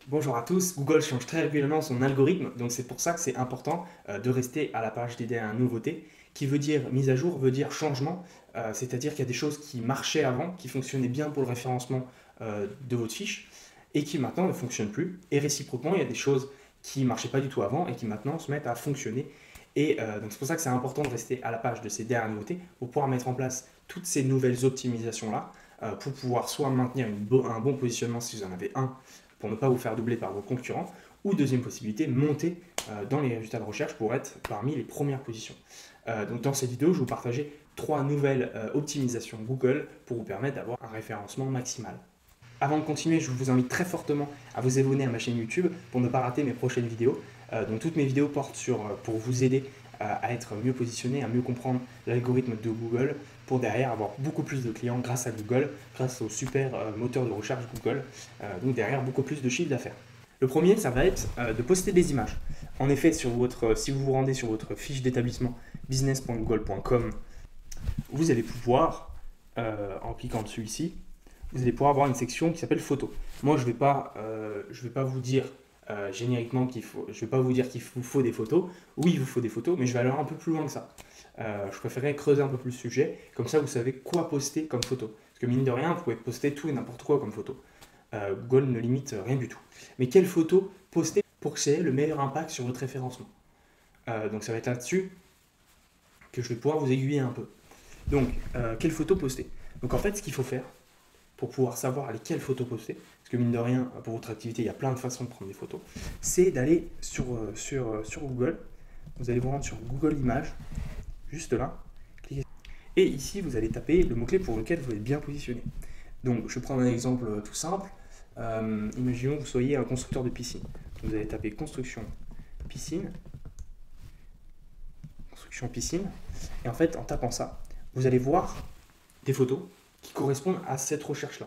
Bonjour à tous, Google change très régulièrement son algorithme, donc c'est pour ça que c'est important de rester à la page des dernières nouveautés, qui veut dire mise à jour, veut dire changement, c'est-à-dire qu'il y a des choses qui marchaient avant, qui fonctionnaient bien pour le référencement de votre fiche, et qui maintenant ne fonctionnent plus, et réciproquement, il y a des choses qui ne marchaient pas du tout avant, et qui maintenant se mettent à fonctionner, et donc c'est pour ça que c'est important de rester à la page de ces dernières nouveautés, pour pouvoir mettre en place toutes ces nouvelles optimisations-là, pour pouvoir soit maintenir un bon positionnement si vous en avez un, pour ne pas vous faire doubler par vos concurrents, ou deuxième possibilité, monter dans les résultats de recherche pour être parmi les premières positions. Donc dans cette vidéo, je vais vous partager 3 nouvelles optimisations Google pour vous permettre d'avoir un référencement maximal. Avant de continuer, je vous invite très fortement à vous abonner à ma chaîne YouTube pour ne pas rater mes prochaines vidéos. Donc toutes mes vidéos portent pour vous aider à être mieux positionné, à mieux comprendre l'algorithme de Google, pour derrière avoir beaucoup plus de clients grâce à Google, grâce au super moteur de recherche Google, donc derrière beaucoup plus de chiffre d'affaires. Le premier, ça va être de poster des images. En effet, si vous vous rendez sur votre fiche d'établissement business.google.com, vous allez pouvoir, en cliquant dessus ici, vous allez pouvoir avoir une section qui s'appelle photos. Moi, je vais pas vous dire génériquement je vais pas vous dire qu'il vous faut des photos. Oui, il vous faut des photos, mais je vais aller un peu plus loin que ça. Je préférerais creuser un peu plus le sujet, comme ça vous savez quoi poster comme photo. Parce que mine de rien, vous pouvez poster tout et n'importe quoi comme photo. Google ne limite rien du tout. Mais quelle photo poster pour que ça ait le meilleur impact sur votre référencement? Donc ça va être là-dessus que je vais pouvoir vous aiguiller un peu. Donc, quelle photo poster? Donc en fait, ce qu'il faut faire, pour pouvoir savoir lesquelles photos poster, parce que mine de rien, pour votre activité, il y a plein de façons de prendre des photos, c'est d'aller sur Google. Vous allez vous rendre sur Google Images, juste là. Cliquez. Et ici, vous allez taper le mot-clé pour lequel vous êtes bien positionné. Donc, je vais prendre un exemple tout simple. Imaginons que vous soyez un constructeur de piscine. Donc, vous allez taper construction piscine. Construction piscine. Et en fait, en tapant ça, vous allez voir des photos qui correspondent à cette recherche-là.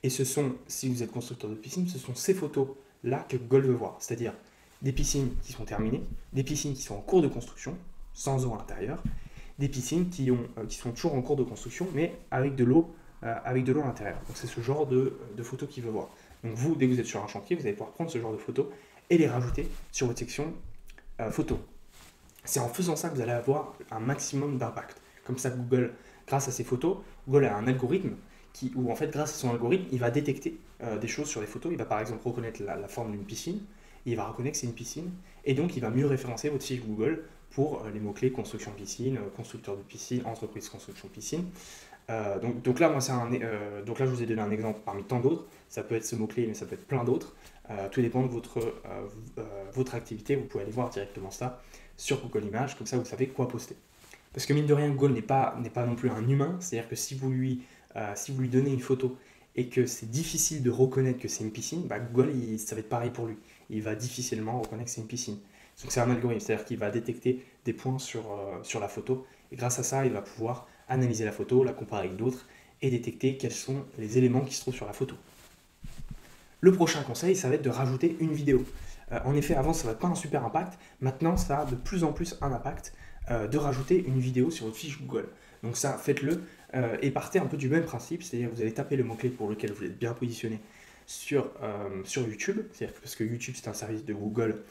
Et ce sont, si vous êtes constructeur de piscine, ce sont ces photos-là que Google veut voir. C'est-à-dire des piscines qui sont terminées, des piscines qui sont en cours de construction, sans eau à l'intérieur, des piscines qui sont toujours en cours de construction, mais avec de l'eau à l'intérieur. Donc c'est ce genre de photos qu'il veut voir. Donc vous, dès que vous êtes sur un chantier, vous allez pouvoir prendre ce genre de photos et les rajouter sur votre section photos. C'est en faisant ça que vous allez avoir un maximum d'impact. Comme ça, Google, grâce à ces photos, Google a un algorithme où, en fait, grâce à son algorithme, il va détecter des choses sur les photos. Il va par exemple reconnaître la forme d'une piscine, et il va reconnaître que c'est une piscine, et donc il va mieux référencer votre fiche Google pour les mots-clés construction piscine, constructeur de piscine, entreprise construction piscine. Donc là, donc là, je vous ai donné un exemple parmi tant d'autres. Ça peut être ce mot-clé, mais ça peut être plein d'autres. Tout dépend de votre activité. Vous pouvez aller voir directement ça sur Google Images, comme ça vous savez quoi poster. Parce que mine de rien, Google n'est pas non plus un humain, c'est-à-dire que si vous lui donnez une photo et que c'est difficile de reconnaître que c'est une piscine, bah Google, ça va être pareil pour lui. Il va difficilement reconnaître que c'est une piscine. Donc c'est un algorithme, c'est-à-dire qu'il va détecter des points sur la photo, et grâce à ça, il va pouvoir analyser la photo, la comparer avec d'autres, et détecter quels sont les éléments qui se trouvent sur la photo. Le prochain conseil, ça va être de rajouter une vidéo. En effet, avant, ça n'avait pas un super impact. Maintenant, ça a de plus en plus un impact de rajouter une vidéo sur votre fiche Google. Donc ça, faites-le et partez un peu du même principe, c'est-à-dire que vous allez taper le mot-clé pour lequel vous êtes bien positionné sur YouTube, c'est-à-dire parce que YouTube, c'est un service de Google,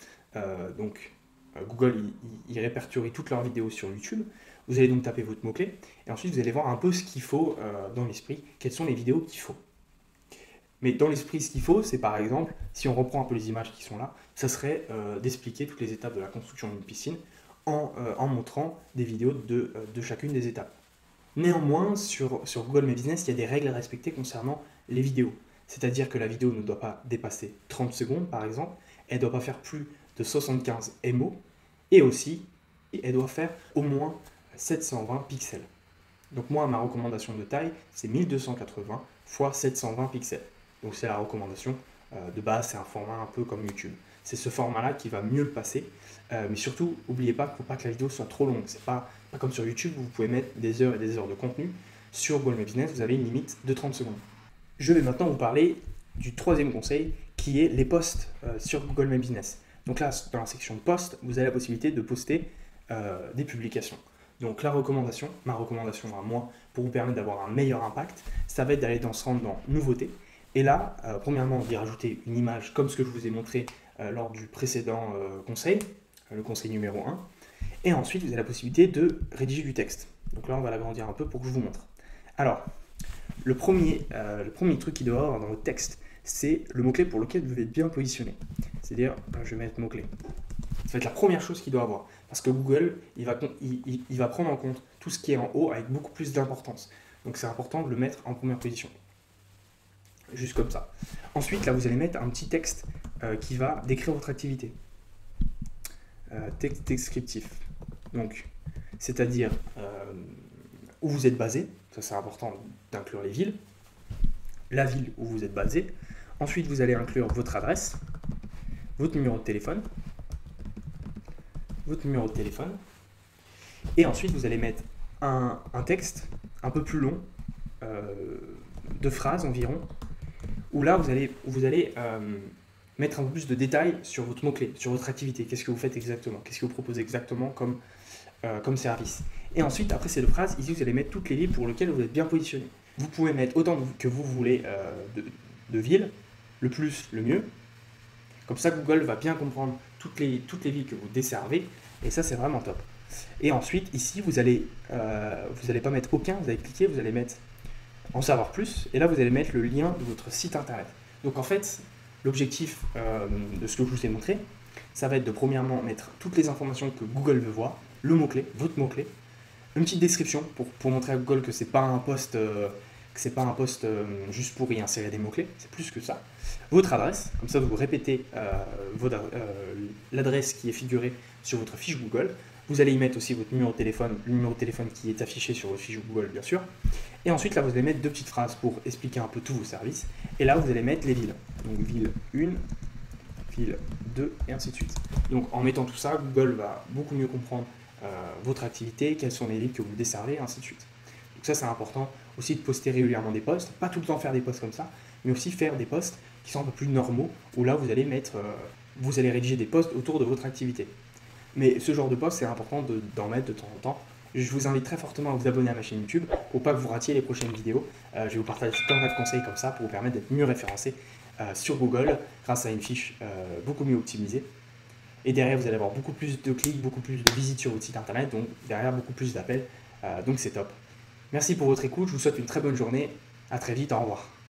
Google, il répertorie toutes leurs vidéos sur YouTube. Vous allez donc taper votre mot-clé et ensuite vous allez voir un peu ce qu'il faut dans l'esprit, quelles sont les vidéos qu'il faut. Mais dans l'esprit, ce qu'il faut, c'est par exemple, si on reprend un peu les images qui sont là, ça serait d'expliquer toutes les étapes de la construction d'une piscine en montrant des vidéos de chacune des étapes. Néanmoins, sur Google My Business, il y a des règles à respecter concernant les vidéos. C'est-à-dire que la vidéo ne doit pas dépasser 30 secondes, par exemple, elle ne doit pas faire plus de 75 MO, et aussi, elle doit faire au moins 720 pixels. Donc moi, ma recommandation de taille, c'est 1280 x 720 pixels. Donc c'est la recommandation de base, c'est un format un peu comme YouTube. C'est ce format-là qui va mieux le passer. Mais surtout, n'oubliez pas qu'il ne faut pas que la vidéo soit trop longue. C'est pas comme sur YouTube où vous pouvez mettre des heures et des heures de contenu. Sur Google My Business, vous avez une limite de 30 secondes. Je vais maintenant vous parler du troisième conseil qui est les posts sur Google My Business. Donc là, dans la section posts, vous avez la possibilité de poster des publications. Donc ma recommandation à moi, pour vous permettre d'avoir un meilleur impact, ça va être d'aller se rendre dans nouveautés Et là, premièrement, on va y rajouter une image comme ce que je vous ai montré lors du précédent conseil, le conseil numéro 1. Et ensuite, vous avez la possibilité de rédiger du texte. Donc là, on va l'agrandir un peu pour que je vous montre. Alors, le premier truc qu'il doit y avoir dans votre texte, c'est le mot-clé pour lequel vous devez être bien positionné. C'est-à-dire, je vais mettre mot-clé. Ça va être la première chose qu'il doit avoir. Parce que Google, il va prendre en compte tout ce qui est en haut avec beaucoup plus d'importance. Donc c'est important de le mettre en première position. Juste comme ça. Ensuite, là, vous allez mettre un petit texte qui va décrire votre activité. Texte descriptif. Donc, c'est-à-dire où vous êtes basé. Ça, c'est important d'inclure les villes. La ville où vous êtes basé. Ensuite, vous allez inclure votre adresse, votre numéro de téléphone, et ensuite, vous allez mettre un texte un peu plus long, 2 phrases environ, où là, vous allez mettre un peu plus de détails sur votre mot-clé, sur votre activité. Qu'est-ce que vous faites exactement? Qu'est-ce que vous proposez exactement comme service? Et ensuite, après ces 2 phrases, ici, vous allez mettre toutes les villes pour lesquelles vous êtes bien positionné. Vous pouvez mettre autant que vous voulez de villes, le plus, le mieux. Comme ça, Google va bien comprendre toutes les villes que vous desservez, et ça, c'est vraiment top. Et ensuite, ici, vous allez pas mettre aucun, vous allez cliquer, vous allez mettre en savoir plus, et là, vous allez mettre le lien de votre site internet. Donc, en fait, l'objectif de ce que je vous ai montré, ça va être de premièrement mettre toutes les informations que Google veut voir, le mot-clé, votre mot-clé, une petite description pour montrer à Google que c'est pas un post juste pour y insérer des mots-clés, c'est plus que ça. Votre adresse, comme ça vous répétez l'adresse qui est figurée sur votre fiche Google. Vous allez y mettre aussi votre numéro de téléphone, le numéro de téléphone qui est affiché sur votre fiche Google bien sûr. Et ensuite là vous allez mettre 2 petites phrases pour expliquer un peu tous vos services. Et là vous allez mettre les villes. Donc ville 1, ville 2 et ainsi de suite. Donc en mettant tout ça, Google va beaucoup mieux comprendre votre activité, quelles sont les villes que vous desservez et ainsi de suite. Donc ça c'est important aussi de poster régulièrement des posts, pas tout le temps faire des posts comme ça, mais aussi faire des posts qui sont un peu plus normaux, où là vous allez rédiger des posts autour de votre activité. Mais ce genre de post, c'est important d'en mettre de temps en temps. Je vous invite très fortement à vous abonner à ma chaîne YouTube pour pas que vous ratiez les prochaines vidéos. Je vais vous partager plein de conseils comme ça pour vous permettre d'être mieux référencé sur Google grâce à une fiche beaucoup mieux optimisée. Et derrière, vous allez avoir beaucoup plus de clics, beaucoup plus de visites sur votre site internet, donc derrière beaucoup plus d'appels. Donc c'est top. Merci pour votre écoute, je vous souhaite une très bonne journée. À très vite, au revoir.